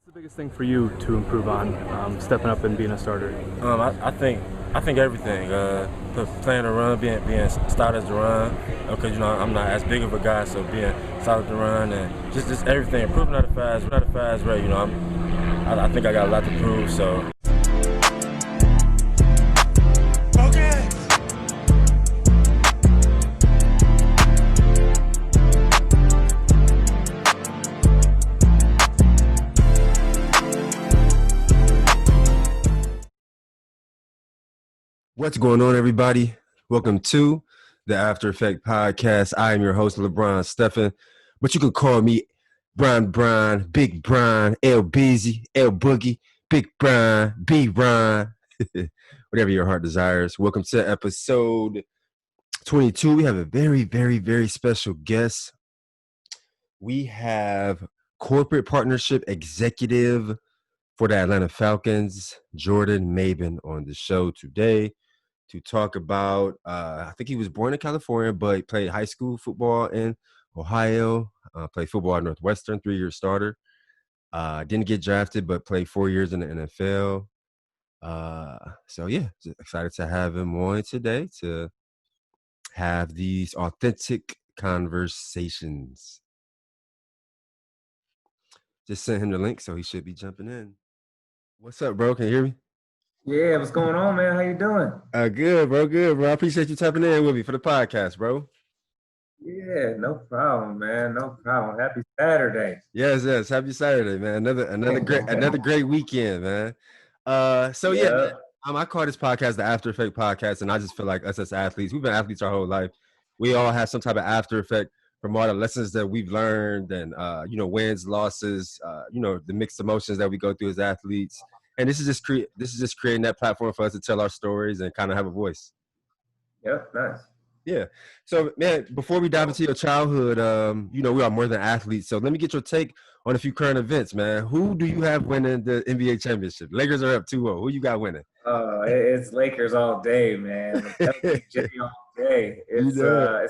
The biggest thing for you to improve on, stepping up and being a starter? I think everything. Playing the run, being stout as the run, because I'm not as big of a guy, so being solid to run and just everything. Improving at a fast rate. I think I got a lot to prove. So. What's going on, everybody? Welcome to the After Effect Podcast. I am your host, LeBron Stephen, but you can call me Brian, Big Brian, L Busy, L Boogie, Big Brian, B Brian, whatever your heart desires. Welcome to episode 22. We have a very, very, very special guest. We have corporate partnership executive for the Atlanta Falcons, Jordan Mabin, on the show today to talk about, I think he was born in California, but he played high school football in Ohio, played football at Northwestern, 3-year starter. Didn't get drafted, but played 4 years in the NFL. So, yeah, just excited to have him on today to have these authentic conversations. Just sent him the link, so he should be jumping in. What's up, bro? Can you hear me? Yeah, what's going on, man? How you doing? Good, bro. I appreciate you tapping in with me for the podcast, bro. Yeah, no problem, man. No problem. Happy Saturday. Yes. Happy Saturday, man. Another great weekend, man. Man, I call this podcast the After Effect Podcast, and I just feel like us as athletes, we've been athletes our whole life. We all have some type of after effect from all the lessons that we've learned, and wins, losses, the mixed emotions that we go through as athletes. And this is just creating that platform for us to tell our stories and kind of have a voice. Yep, nice. Yeah. So, man, before we dive into your childhood, we are more than athletes. So let me get your take on a few current events, man. Who do you have winning the NBA championship? Lakers are up 2-0. Who you got winning? It's Lakers all day, man. LBJ all day. It's funny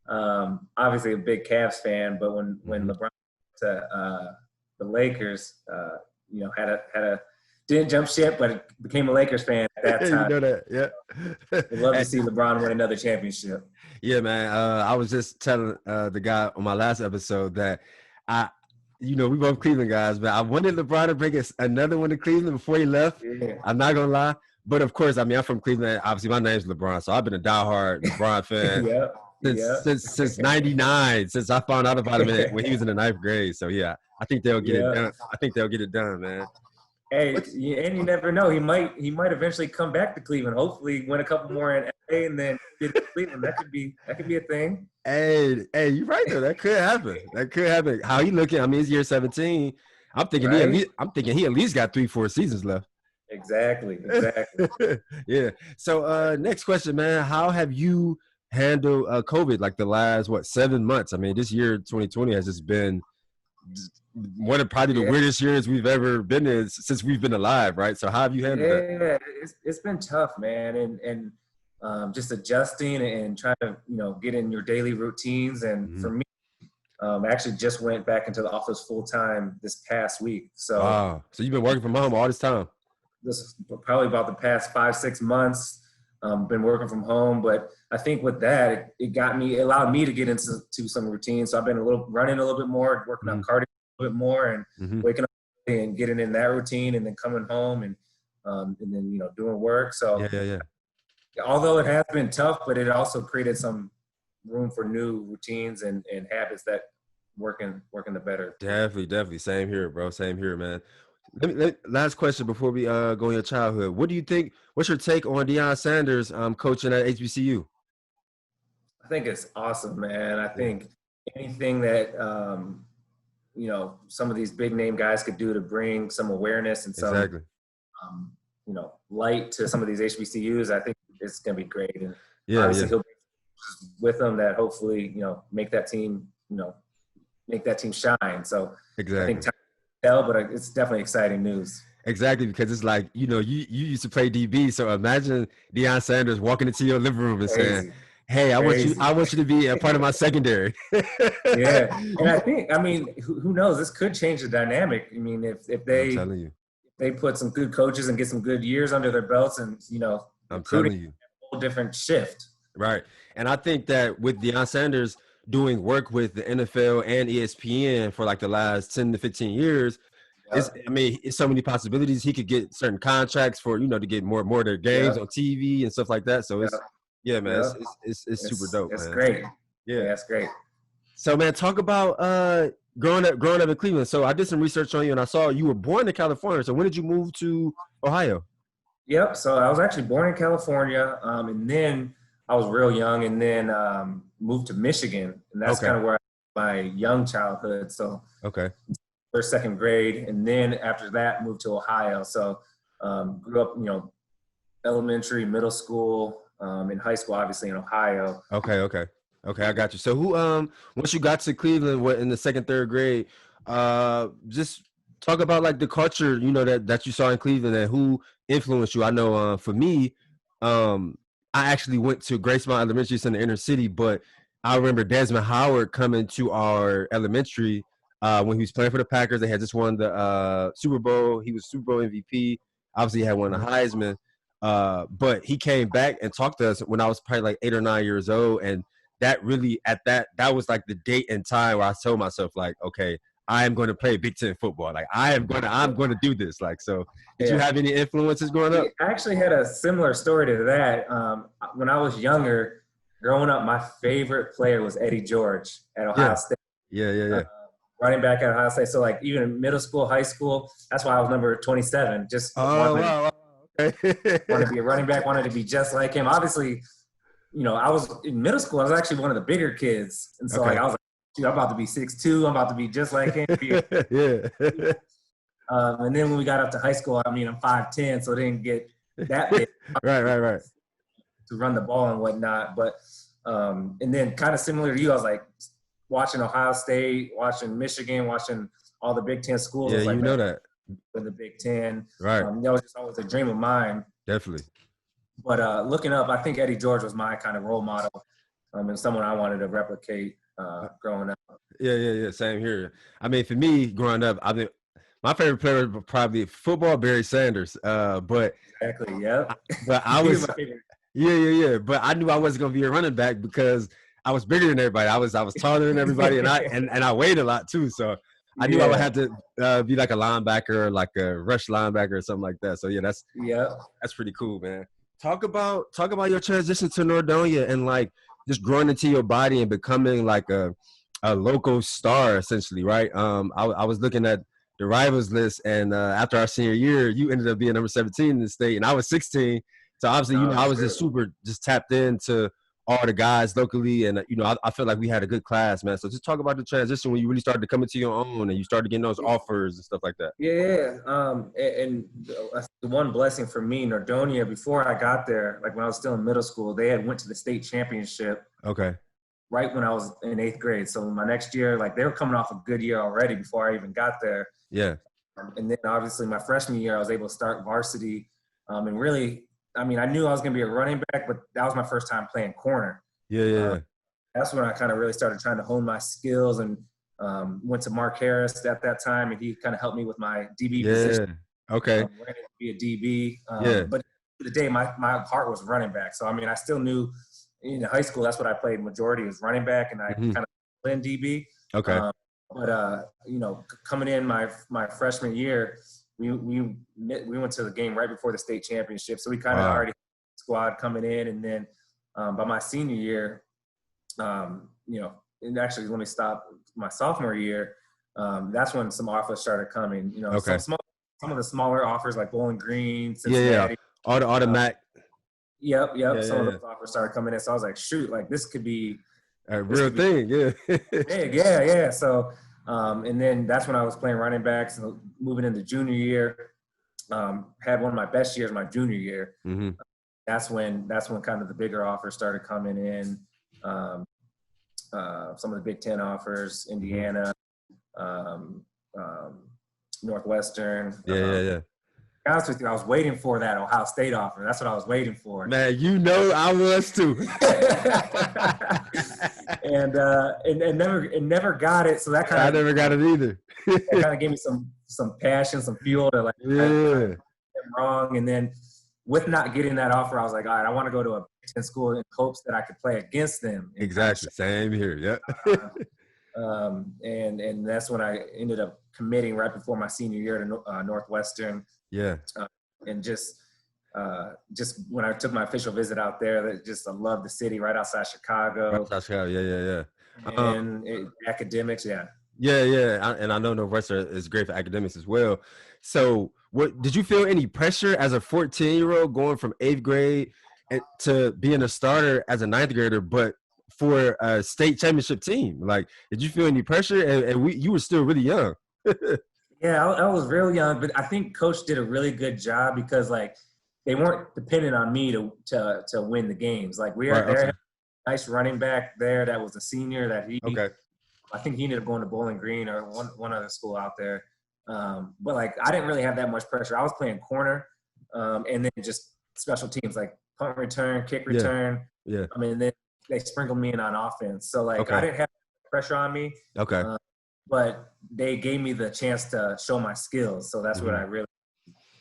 because obviously a big Cavs fan, but when LeBron to the Lakers, didn't jump ship, but became a Lakers fan at that time. You know that, yeah. We'd love to see LeBron win another championship. Yeah, man. I was just telling the guy on my last episode that we both Cleveland guys, but I wanted LeBron to bring us another one to Cleveland before he left. Yeah. I'm not gonna lie, but of course, I'm from Cleveland. Obviously, my name's LeBron, so I've been a diehard LeBron fan since '99, since I found out about him when he was in the 9th grade. So yeah, I think they'll get it done. I think they'll get it done, man. Hey, and you never know. He might eventually come back to Cleveland. Hopefully, win a couple more in LA and then get to Cleveland. That could be a thing. Hey, you're right though. That could happen. How he looking? I mean, he's year 17. I'm thinking he at least got 3-4 seasons left. Exactly. Yeah. So next question, man. How have you handled COVID like the last 7 months? I mean, this year 2020 has just been one of probably the weirdest years we've ever been in since we've been alive, right? So how have you handled that? Yeah, it's been tough, man, and just adjusting and trying to get in your daily routines. And for me, I actually just went back into the office full time this past week. So wow. So you've been working from home all this time? This is probably about the past 5-6 months. Been working from home, but I think with that, it allowed me to get into some routines. So I've been running a little bit more, working on cardio a little bit more, and waking up and getting in that routine, and then coming home and then doing work. So yeah. Although it has been tough, but it also created some room for new routines and habits that working the better. Definitely. Same here, bro. Same here, man. Last question before we go in your childhood. What do you think? What's your take on Deion Sanders coaching at HBCU? I think it's awesome, man. I think anything that some of these big name guys could do to bring some awareness and some light to some of these HBCUs, I think it's gonna be great. And obviously he'll be with them that hopefully make that team shine. So exactly. I think time will tell, but it's definitely exciting news. Exactly, because it's like, you used to play DB, so imagine Deion Sanders walking into your living room and saying, Hey, Crazy. I want you to be a part of my secondary. Yeah, and I think, I mean, who knows? This could change the dynamic. I mean, if I'm they telling you. they put some good coaches and get some good years under their belts, and I'm recruiting telling you. a whole different shift. Right. And I think that with Deion Sanders doing work with the NFL and ESPN for like the last 10 to 15 years, Yep. it's so many possibilities. He could get certain contracts for, to get more of their games Yep. on TV and stuff like that. So Yep. yeah, man, Yep. it's super dope, It's man. great. Yeah. Yeah, it's great. So man, talk about growing up in Cleveland. So I did some research on you and I saw you were born in California. So when did you move to Ohio? Yep. So I was actually born in California, and then I was real young, and then moved to Michigan, and that's kind of where my young childhood. So Okay. first, second grade, and then after that, moved to Ohio. So grew up, elementary, middle school, in high school, obviously in Ohio. Okay, I got you. So who once you got to Cleveland, what in the second, third grade, just talk about like the culture, that you saw in Cleveland and who influenced you. I know for me, I actually went to Gracemont Elementary in the inner city, but I remember Desmond Howard coming to our elementary when he was playing for the Packers. They had just won the Super Bowl. He was Super Bowl MVP. Obviously, he had won the Heisman. But he came back and talked to us when I was probably like 8 or 9 years old. And that really that was like the date and time where I told myself like, okay, I am going to play Big Ten football. Like I'm going to do this. Like, so did you have any influences growing up? I actually had a similar story to that. When I was younger, growing up, my favorite player was Eddie George at Ohio State. Yeah. Running back at Ohio State. So like even in middle school, high school, that's why I was number 27. Just Wow. Okay. wanted to be a running back, wanted to be just like him. Obviously, I was in middle school. I was actually one of the bigger kids. And so like I was like, dude, I'm about to be 6'2". I'm about to be just like him. Yeah. And then when we got up to high school, I mean, I'm 5'10", so I didn't get that big. Right. To run the ball and whatnot. But and then kind of similar to you, I was like watching Ohio State, watching Michigan, watching all the Big Ten schools. Yeah, like, that. In the Big Ten. Right. That was just always a dream of mine. Definitely. But looking up, I think Eddie George was my kind of role model and someone I wanted to replicate growing up. Yeah. Same here. I mean, for me, growing up, my favorite player was probably football, Barry Sanders. But exactly, yeah. But I was my favorite. Yeah. But I knew I wasn't gonna be a running back because I was bigger than everybody. I was taller than everybody, and I weighed a lot too. So I knew I would have to be like a linebacker, or like a rush linebacker, or something like that. So yeah, that's pretty cool, man. Talk about your transition to Nordolia and like just growing into your body and becoming like a local star, essentially, right? I was looking at the rivals list, and after our senior year, you ended up being number 17 in the state, and I was 16. So obviously, I was just tapped into all the guys locally, and I feel like we had a good class, man. So just talk about the transition when you really started to come into your own and you started getting those offers and stuff like that. Yeah. And the one blessing for me, Nordonia, before I got there, like when I was still in middle school, they had went to the state championship. Okay. Right when I was in 8th grade. So my next year, like they were coming off a good year already before I even got there. Yeah. And then obviously my freshman year, I was able to start varsity. And really, I mean, I knew I was going to be a running back, but that was my first time playing corner. Yeah. That's when I kind of really started trying to hone my skills, and went to Mark Harris at that time, and he kind of helped me with my DB position. Okay. Ready to be a DB. But for the day, my heart was running back. So, I mean, I still knew in high school, that's what I played majority was running back, and I kind of played in DB. Okay. But coming in my freshman year, we went to the game right before the state championship, so we kind of already had a squad coming in, and then by my senior year, and actually let me stop my sophomore year, that's when some offers started coming. Some of the smaller offers like Bowling Green, Cincinnati, all the MAC. Yep. Some of those offers started coming in, so I was like, shoot, like this could be a real thing, big, yeah. So, and then that's when I was playing running back. So moving into junior year, had one of my best years my junior year. Mm-hmm. That's when kind of the bigger offers started coming in. Some of the Big Ten offers, Indiana, Northwestern. Yeah. be honest with you, I was waiting for that Ohio State offer. That's what I was waiting for. Man, you know I was too. and never got it. So that kind I of never got it either. that kind of gave me some passion, some fuel to like Yeah. wrong. And then with not getting that offer, I was like, all right, I want to go to a Big Ten school in hopes that I could play against them. Exactly. Same here. Yep. And that's when I ended up committing right before my senior year to Northwestern. Yeah. And just when I took my official visit out there, I loved the city right outside Chicago. Yeah. And academics, yeah. Yeah. And I know Northwestern is great for academics as well. So what did you feel any pressure as a 14-year-old going from 8th grade to being a starter as a 9th grader, but for a state championship team? Like, did you feel any pressure? And you were still really young. Yeah, I was real young, but I think Coach did a really good job because like they weren't dependent on me to win the games. Like we had a nice running back there that was a senior that I think he ended up going to Bowling Green or one other school out there. But like I didn't really have that much pressure. I was playing corner, and then just special teams like punt return, kick return. Yeah. I mean, then they sprinkled me in on offense. So like I didn't have pressure on me. Okay. But they gave me the chance to show my skills. So that's what I really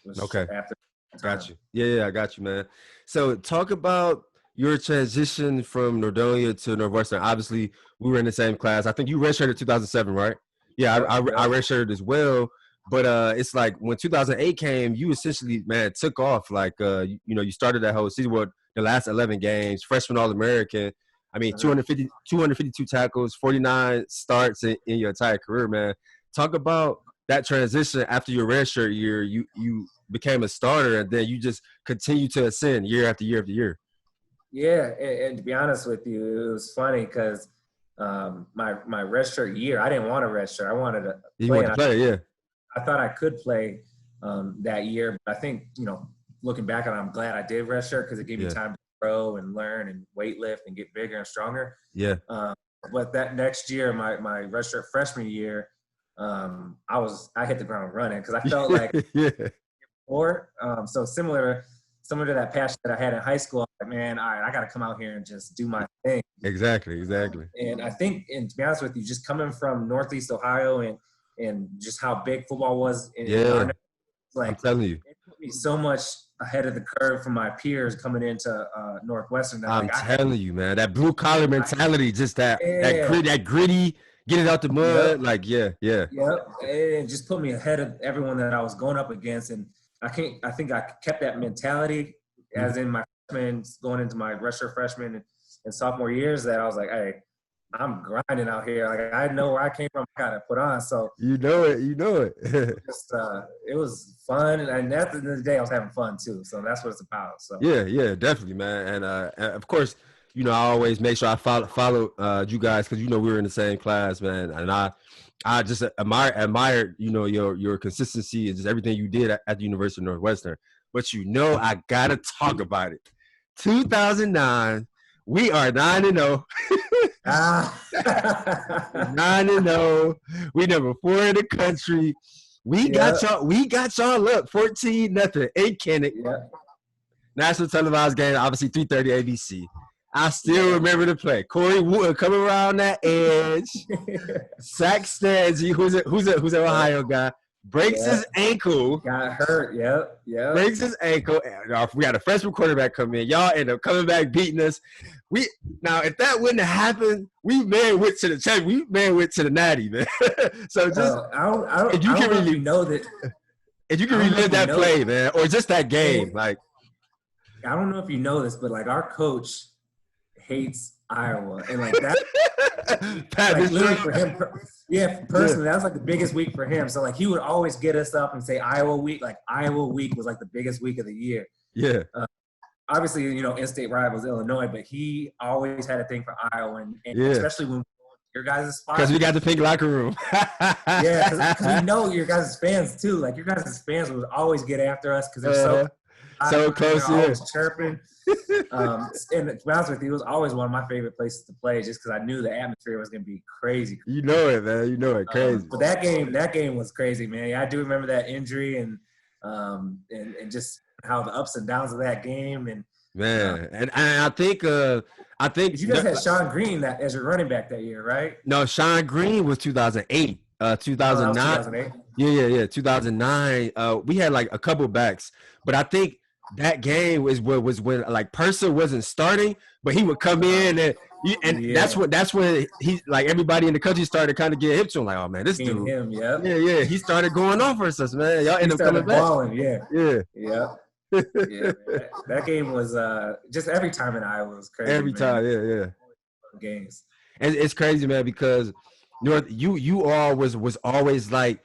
was after. Got you. Yeah, I got you, man. So talk about your transition from Nordolia to Northwestern. Obviously, we were in the same class. I think you redshirted 2007, right? Yeah, I redshirted as well. But it's like when 2008 came, you essentially, man, took off. Like, you started that whole season with the last 11 games, freshman All-American. I mean, 252 tackles, 49 starts in your entire career, man. Talk about that transition after your redshirt year. You became a starter, and then you just continue to ascend year after year after year. Yeah, and to be honest with you, it was funny because my redshirt year, I didn't want a redshirt. I wanted to play. You wanted to play, yeah. I thought I could play that year, but I think, looking back on it, I'm glad I did redshirt because it gave me time to grow and learn and weight lift and get bigger and stronger. Yeah. But that next year, my redshirt freshman year, I hit the ground running because I felt like before. So similar to that passion that I had in high school, like, man, all right, I got to come out here and just do my thing. Exactly. And I think, and to be honest with you, just coming from Northeast Ohio and just how big football was, like, I'm telling you, it put me so much ahead of the curve from my peers coming into Northwestern. I'm telling you, man, that blue collar mentality, just that gritty, get it out the mud, and just put me ahead of everyone that I was going up against. And I think I kept that mentality as in my freshman, going into my redshirt freshman and sophomore years, that I was like, hey, I'm grinding out here. Like, I know where I came from. I got to put on. So you know it. just, it was fun, and at the end of the day, I was having fun too. So that's what it's about. So yeah, definitely, man. And of course, I always make sure I follow you guys because we were in the same class, man. And I just admired your consistency and just everything you did at the University of Northwestern. But I gotta talk about it. 2009. We are 9-0. 9-0. We number 4 in the country. We got y'all up 14-0 in Kenneck. National televised game, obviously 3:30 ABC. I still remember the play. Corey Wooten coming around that edge. Sack Stanzi, who's an Ohio guy, breaks his ankle. Got hurt. Yep. Breaks his ankle. We got a freshman quarterback come in. Y'all end up coming back beating us. Now, if that wouldn't have happened, we went to the champ. We went to the natty, man. So just if you can really know that, if you can relive that play, man, or just that game, like I don't know if you know this, but like our coach hates Iowa, and like that. Like, literally for him, personally, that was like the biggest week for him. So like he would always get us up and say Iowa week. Like Iowa week was like the biggest week of the year. Yeah. Obviously, in-state rivals Illinois, but he always had a thing for Iowa, and especially when your guys' spot. Because we got the pink locker room. Because we know your guys' fans too. Like your guys' fans would always get after us because they're so close. Always chirping. And to be honest with you, it was always one of my favorite places to play, just because I knew the atmosphere was going to be crazy. You know it, man. You know it, crazy. But that game was crazy, man. I do remember that injury, and and just how the ups and downs of that game. And Man, and I think you guys had Sean Green as your running back that year, right? No, Sean Green was 2008. Oh, that was 2009. 2008. Yeah. 2009. We had like a couple backs, but I think that game was when like Purser wasn't starting, but he would come in and that's when he like everybody in the country started kind of getting hip to him, like, oh man, this dude. Him, yep. Yeah. He started going on for us, man. Y'all end up coming balling, back. Yeah. Yeah, that game was just every time in Iowa was crazy. Every time, yeah. Games. And it's crazy, man, because you all was always like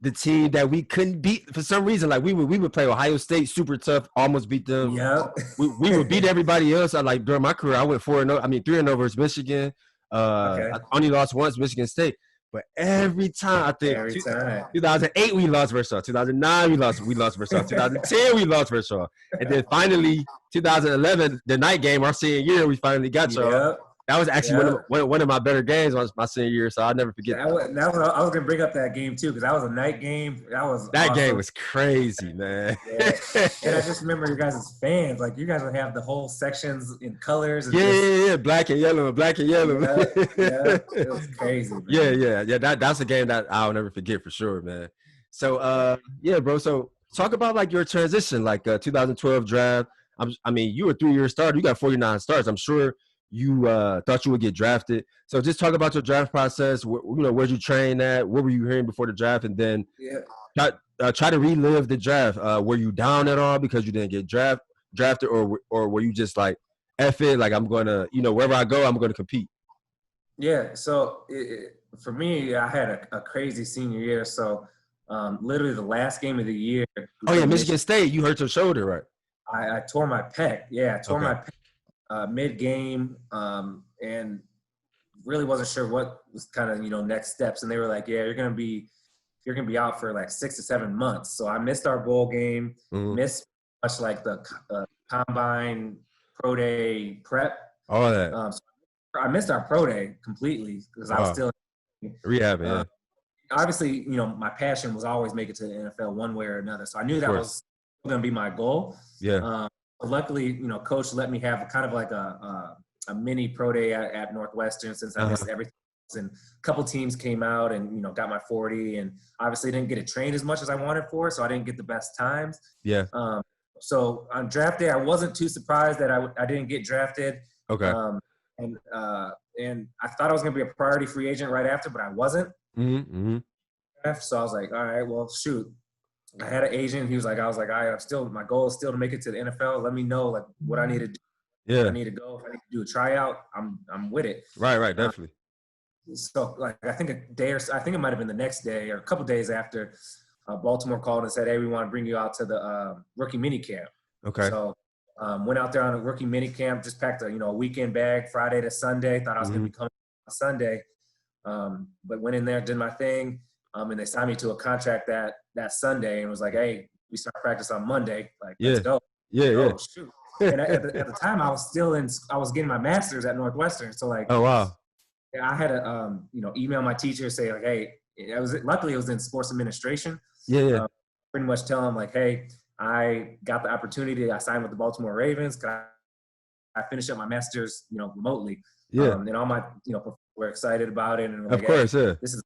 the team that we couldn't beat for some reason. Like we would play Ohio State super tough, almost beat them. Yeah. we would beat everybody else. Like during my career, I went 3-0 versus Michigan. I only lost once, Michigan State. But every time, I think 2008 we lost versus 2009 we lost versus 2010 we lost versus, and then finally 2011 the night game our senior year we finally got y'all. That was actually one of my better games on my senior year, so I'll never forget that. I was gonna bring up that game too because that was a night game. That awesome. Game was crazy, man. Yeah. And I just remember you guys as fans, like you guys would have the whole sections in colors. And yeah, black and yellow. Yeah, it was crazy. Man. Yeah. That's a game that I'll never forget for sure, man. So bro. So talk about like your transition, like 2012 draft. I mean, you were a 3-year starter. You got 49 starts. I'm sure you thought you would get drafted. So just talk about your draft process. Where'd you train at? What were you hearing before the draft? And then try to relive the draft. Were you down at all because you didn't get drafted, or were you just like, F it, like I'm going to, wherever I go, I'm going to compete? Yeah, so for me, I had a crazy senior year. So literally the last game of the year. Oh, yeah, Michigan State. You hurt your shoulder, right? I tore my pec. Yeah, I tore my pec. Mid-game, and really wasn't sure what was kind of next steps. And they were like, "Yeah, you're gonna be out for like 6 to 7 months." So I missed our bowl game, missed much like the combine, pro day, prep. All that. So I missed our pro day completely because I was still rehab. Yeah. Obviously, my passion was always make it to the NFL one way or another. So I knew that was going to be my goal. Yeah. Luckily, coach let me have kind of like a mini pro day at Northwestern since I missed everything. And a couple teams came out and, got my 40 and obviously didn't get to train as much as I wanted for, so I didn't get the best times. Yeah. So on draft day, I wasn't too surprised that I didn't get drafted. Okay. And I thought I was going to be a priority free agent right after, but I wasn't. Mm-hmm. So I was like, all right, well, shoot. I had an agent. He was like, my goal is still to make it to the NFL. Let me know like what I need to do. Yeah. If I need to go. If I need to do a tryout, I'm with it. Right, definitely. So like I think it might have been the next day or a couple days after, Baltimore called and said, "Hey, we want to bring you out to the rookie mini camp." Okay. So went out there on a rookie mini camp. Just packed a weekend bag, Friday to Sunday. Thought I was going to be coming on Sunday, but went in there, did my thing. And they signed me to a contract that Sunday and was like, "Hey, we start practice on Monday. Like, let's go." Yeah. Shoot. And at the time, I was getting my master's at Northwestern. So like, oh wow, I had to email my teacher, say like, "Hey," luckily it was in sports administration. Yeah. Pretty much tell them like, "Hey, I got the opportunity. I signed with the Baltimore Ravens. I finished up my master's, remotely." Yeah. And all my were excited about it. And of course, hey, this is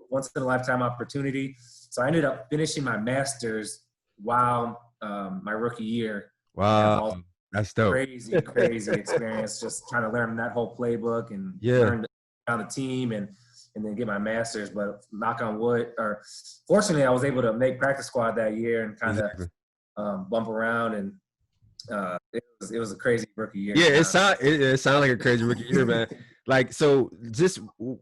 once in a lifetime opportunity. So I ended up finishing my master's while my rookie year. Wow, that's dope. Crazy experience. Just trying to learn that whole playbook and learn on the team and then get my master's. But knock on wood, or fortunately, I was able to make practice squad that year and kind of bump around. And it was a crazy rookie year. Yeah, it sounded like a crazy rookie year, man. Like, so just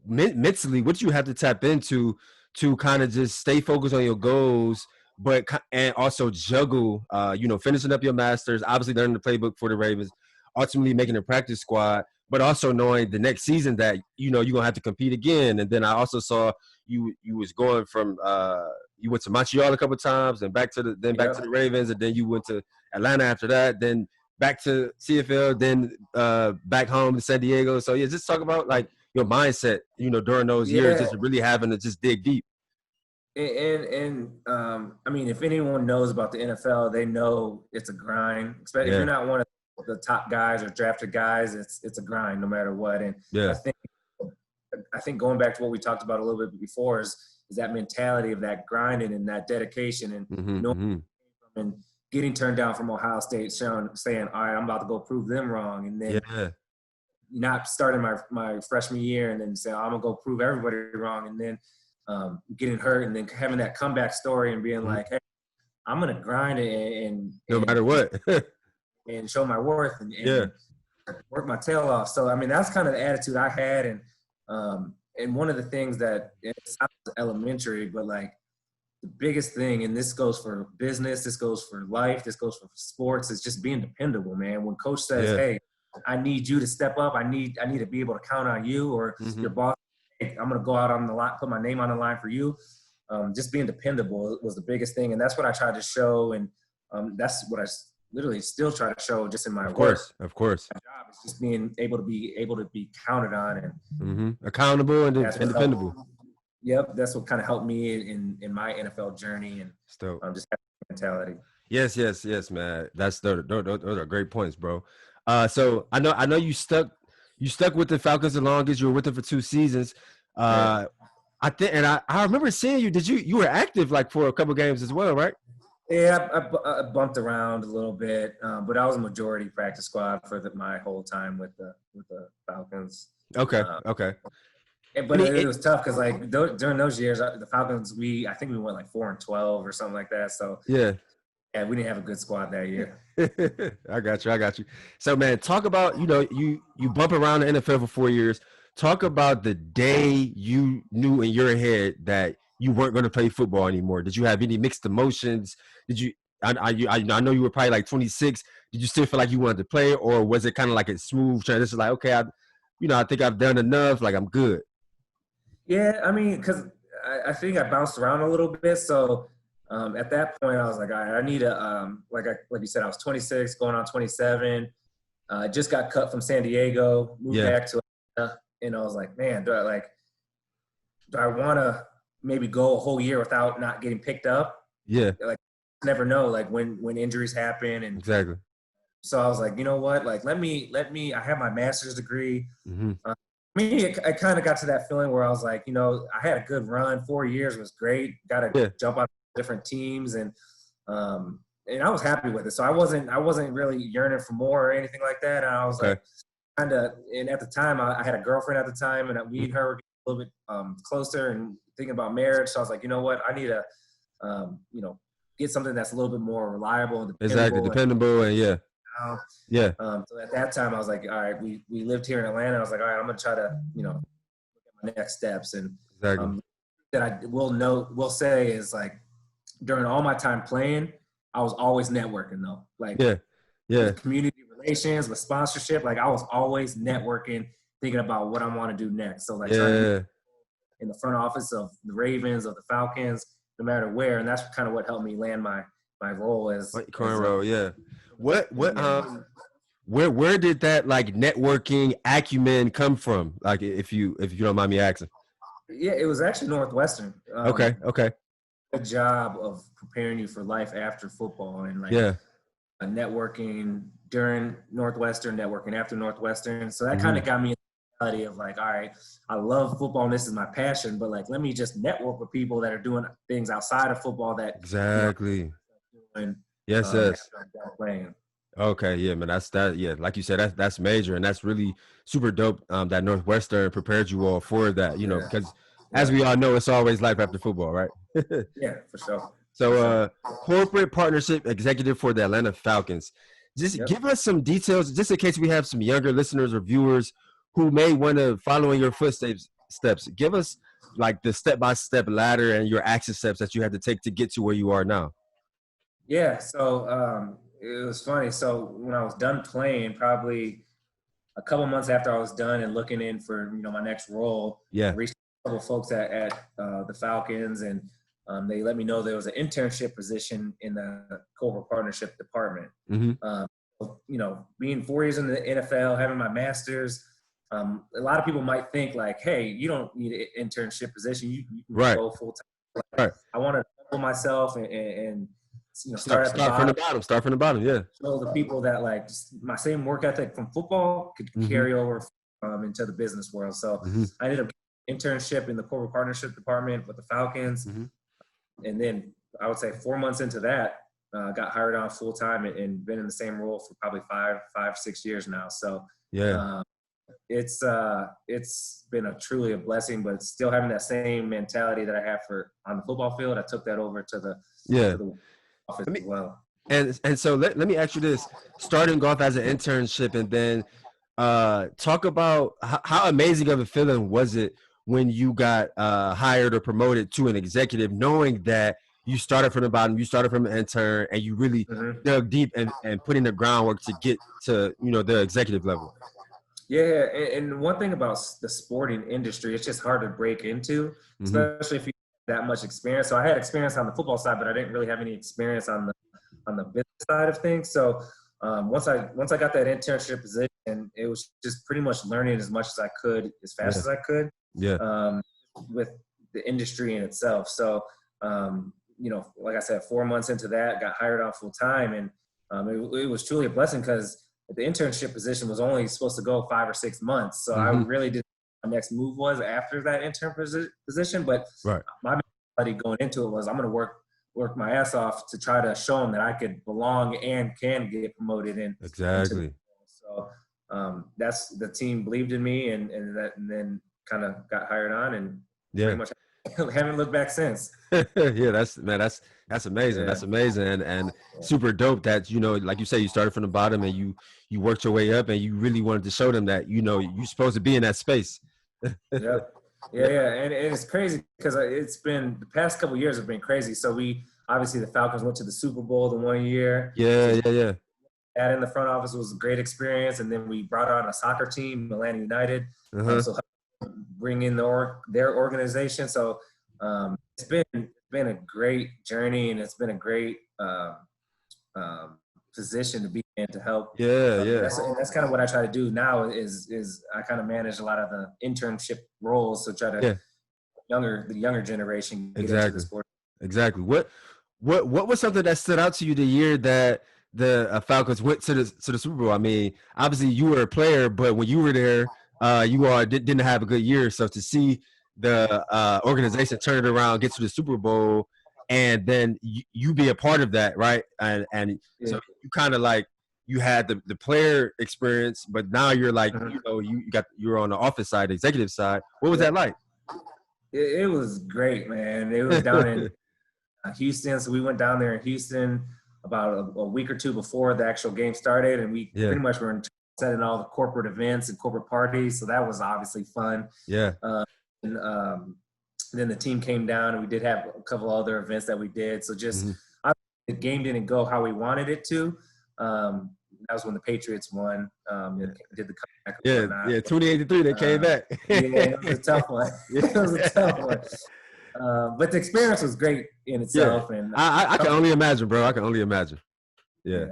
mentally, what you have to tap into to kind of just stay focused on your goals, and also juggle, finishing up your master's, obviously learning the playbook for the Ravens, ultimately making a practice squad, but also knowing the next season that, you're going to have to compete again. And then I also saw you was going from, you went to Montreal a couple of times and back to the Ravens, and then you went to Atlanta after that, then back to CFL, then back home to San Diego. So, yeah, just talk about, like, your mindset, during those years, just really having to just dig deep. I mean, if anyone knows about the NFL, they know it's a grind. Especially if you're not one of the top guys or drafted guys, it's a grind no matter what. And I think going back to what we talked about a little bit before is that mentality of that grinding and that dedication and and getting turned down from Ohio State, saying, all right, I'm about to go prove them wrong, and then not starting my freshman year and then saying, I'm gonna go prove everybody wrong, and then getting hurt and then having that comeback story and being like, hey, I'm gonna grind and no matter what and show my worth and work my tail off. So I mean, that's kind of the attitude I had, and one of the things that it sounds elementary, but like the biggest thing, and this goes for business, this goes for life, this goes for sports, is just being dependable, man. When coach says, hey, I need you to step up, I need to be able to count on you, or your boss, hey, I'm going to go out on the line, put my name on the line for you. Just being dependable was the biggest thing. And that's what I tried to show. And that's what I literally still try to show just in my work. Of course. My job is just being able to be counted on and accountable and dependable. Yep, that's what kind of helped me in my NFL journey and just having mentality. Yes, man. Those are great points, bro. So I know you stuck with the Falcons the longest. You were with them for 2 seasons. I think, and I remember seeing you. You were active like for a couple games as well, right? Yeah, I bumped around a little bit, but I was a majority practice squad for my whole time with the Falcons. Okay. But it was tough because like during those years, the Falcons, I think we went like 4-12 or something like that. So yeah, we didn't have a good squad that year. I got you. So man, talk about you bump around the NFL for 4 years. Talk about the day you knew in your head that you weren't going to play football anymore. Did you have any mixed emotions? Did you? I know you were probably like 26. Did you still feel like you wanted to play, or was it kind of like a smooth transition? Like, okay, I think I've done enough. Like, I'm good. Yeah, I mean, because I think I bounced around a little bit. So at that point, I was like, all right, I need a like you said, I was 26, going on 27. I just got cut from San Diego, moved back to Atlanta, and I was like, man, do I want to maybe go a whole year without not getting picked up? Yeah, like never know, like when injuries happen, and exactly. So I was like, you know what, like let me. I have my master's degree. I kind of got to that feeling where I was like, I had a good run. 4 years was great. Got to jump on different teams, and I was happy with it. So I wasn't really yearning for more or anything like that. And I was like, kind of. And at the time, I had a girlfriend at the time, and me and her were a little bit closer and thinking about marriage. So I was like, you know what, I need to, get something that's a little bit more reliable and dependable. Exactly, dependable and So at that time, I was like, all right, we lived here in Atlanta. I was like, all right, I'm gonna try to, look at my next steps. And that I will say is like during all my time playing, I was always networking though. Like with community relations, with sponsorship, like I was always networking, thinking about what I want to do next. So like trying to be in the front office of the Ravens, of the Falcons, no matter where, and that's kind of what helped me land my role as current role. Where did that like networking acumen come from? Like if you don't mind me asking. Yeah, it was actually Northwestern. Okay. A job of preparing you for life after football, and networking during Northwestern, networking after Northwestern. So that kind of got me in the mentality of like, all right, I love football and this is my passion, but like let me just network with people that are doing things outside of football that exactly. Yes. Playing. Okay, yeah, man, that's that. Yeah, like you said, that's major, and that's really super dope. That Northwestern prepared you all for that, because as we all know, it's always life after football, right? Yeah, for sure. So, corporate partnership executive for the Atlanta Falcons. Just give us some details, just in case we have some younger listeners or viewers who may want to follow in your footsteps. Give us like the step-by-step ladder and your action steps that you had to take to get to where you are now. Yeah, so it was funny. So when I was done playing, probably a couple months after I was done and looking in for my next role, I reached a couple folks at the Falcons, and they let me know there was an internship position in the corporate partnership department. Being 4 years in the NFL, having my master's, a lot of people might think like, hey, you don't need an internship position. You can go full time. Right. I wanted to humble myself and start at the Start from the bottom. bottom. Start from the bottom. Yeah. Show the people that like just my same work ethic from football could carry over into the business world. So I ended up internship in the corporate partnership department with the Falcons, and then I would say 4 months into that, got hired on full time and been in the same role for probably 6 years now. So it's been truly a blessing, but still having that same mentality that I have on the football field. I took that over to the office as well. And so let me ask you this: starting off as an internship, and then talk about how amazing of a feeling was it when you got hired or promoted to an executive, knowing that you started from the bottom, you started from an intern, and you really dug deep and put in the groundwork to get to the executive level. Yeah, and one thing about the sporting industry, it's just hard to break into, especially if you have that much experience. So I had experience on the football side, but I didn't really have any experience on the business side of things. So once I got that internship position, it was just pretty much learning as much as I could, as fast as I could, with the industry in itself. So like I said, 4 months into that, got hired on full time, and it was truly a blessing because the internship position was only supposed to go 5 or 6 months. So I really didn't know what my next move was after that intern position. But my mentality going into it was I'm going to work my ass off to try to show them that I could belong and can get promoted in. Exactly. So that's the team believed in me and then kind of got hired on and pretty much haven't looked back since. That's amazing. That's amazing and super dope that like you say, you started from the bottom and you worked your way up and you really wanted to show them that you're supposed to be in that space. Yeah, and it's crazy because it's been the past couple of years have been crazy. So obviously the Falcons went to the Super Bowl the 1 year. Yeah. That in the front office was a great experience, and then we brought on a soccer team, Atlanta United, so bring in their organization. So it's been a great journey, and it's been a great position to be in to help. That's kind of what I try to do now. Is I kind of manage a lot of the internship roles, so try to the younger generation get into the sport. Exactly. What was something that stood out to you the year that the Falcons went to the Super Bowl? I mean, obviously you were a player, but when you were there, you all didn't have a good year. So to see the organization turn it around, get to the Super Bowl, and then you be a part of that, right? And so you kind of like you had the player experience, but now you're like you're on the office side, the executive side. What was that like? It was great, man. It was down in Houston, so we went down there in Houston about a week or two before the actual game started, and we pretty much were setting all the corporate events and corporate parties, so that was obviously fun. Then the team came down, and we did have a couple other events that we did. So just the game didn't go how we wanted it to. That was when the Patriots won. Did the comeback. 28-3, they came back. It was a tough one. It was a tough one. But the experience was great in itself, and I can only imagine, bro. I can only imagine. It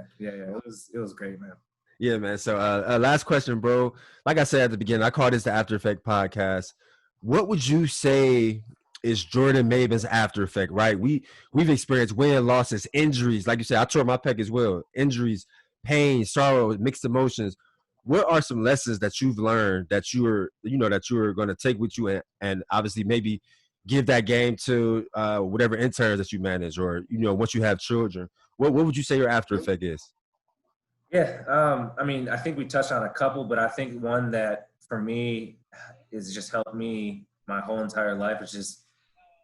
was great, man. Yeah, man. So last question, bro. Like I said at the beginning, I call this the After Effect podcast. What would you say is Jordan Mabin's after effect, right? We've experienced win, losses, injuries. Like you said, I tore my pec as well. Injuries, pain, sorrow, mixed emotions. What are some lessons that you've learned that you're going to take with you and obviously maybe give that game to whatever interns that you manage or, once you have children? What would you say your after effect is? Yeah, I mean, I think we touched on a couple, but I think one that for me is just helped me my whole entire life is just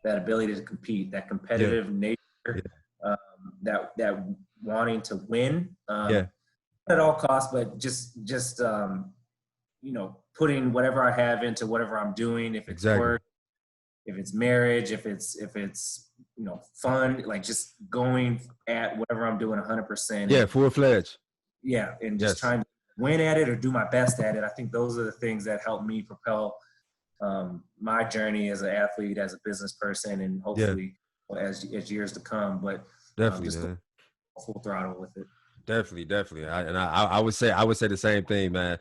that ability to compete, that competitive nature, that wanting to win at all costs, but just putting whatever I have into whatever I'm doing, if it's work, if it's marriage, if it's fun, like just going at whatever I'm doing 100%. Yeah, full-fledged. Yeah, and just trying to win at it or do my best at it. I think those are the things that help me propel my journey as an athlete, as a business person, and hopefully as years to come. But definitely, just full throttle with it. Definitely. I would say the same thing, man.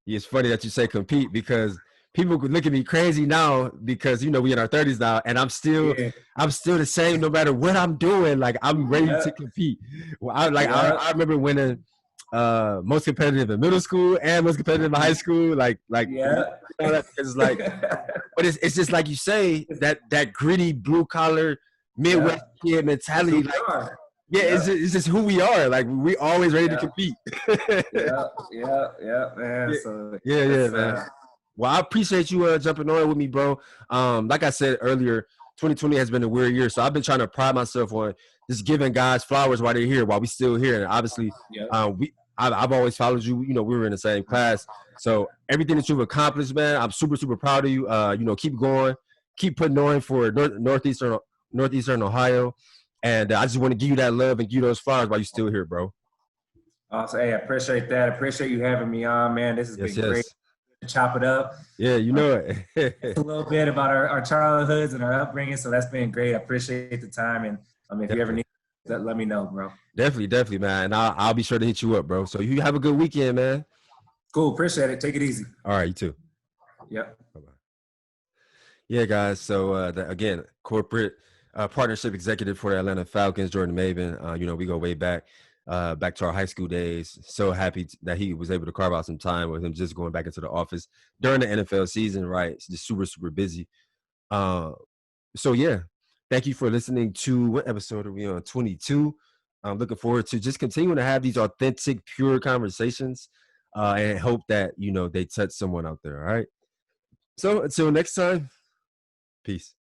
It's funny that you say compete because people could look at me crazy now because we in our 30s now, and I'm still the same no matter what I'm doing. Like I'm ready to compete. Well, I remember winning most competitive in middle school and most competitive in high school. It's like, but it's just like you say, that gritty blue collar Midwest kid mentality. Like, it's just who we are. Like we always ready to compete. Man. So man. Well, I appreciate you jumping on with me, bro. Like I said earlier, 2020 has been a weird year, so I've been trying to pride myself on just giving guys flowers while they're here, while we still here. And obviously, I've always followed you. We were in the same class, so everything that you've accomplished, man, I'm super, super proud of you. Keep going, keep putting on for Northeastern Ohio, and I just want to give you that love and give you those flowers while you're still here, bro. Awesome. Hey, I appreciate that. I appreciate you having me on, man. This has been great. Chop it up. Yeah, you know it. A little bit about our childhoods and our upbringing, so that's been great. I appreciate the time, and if you ever need that, let me know, bro. Definitely, man. And I'll be sure to hit you up, bro. So you have a good weekend, man. Cool. Appreciate it. Take it easy. All right, you too. Yep. Bye-bye. Yeah, guys. So again, corporate partnership executive for the Atlanta Falcons, Jordan Mabin. We go way back to our high school days. So happy that he was able to carve out some time with him just going back into the office during the NFL season, right? It's just super, super busy. So yeah, thank you for listening to, what episode are we on? 22. I'm looking forward to just continuing to have these authentic, pure conversations and hope that, they touch someone out there. All right. So until next time, peace.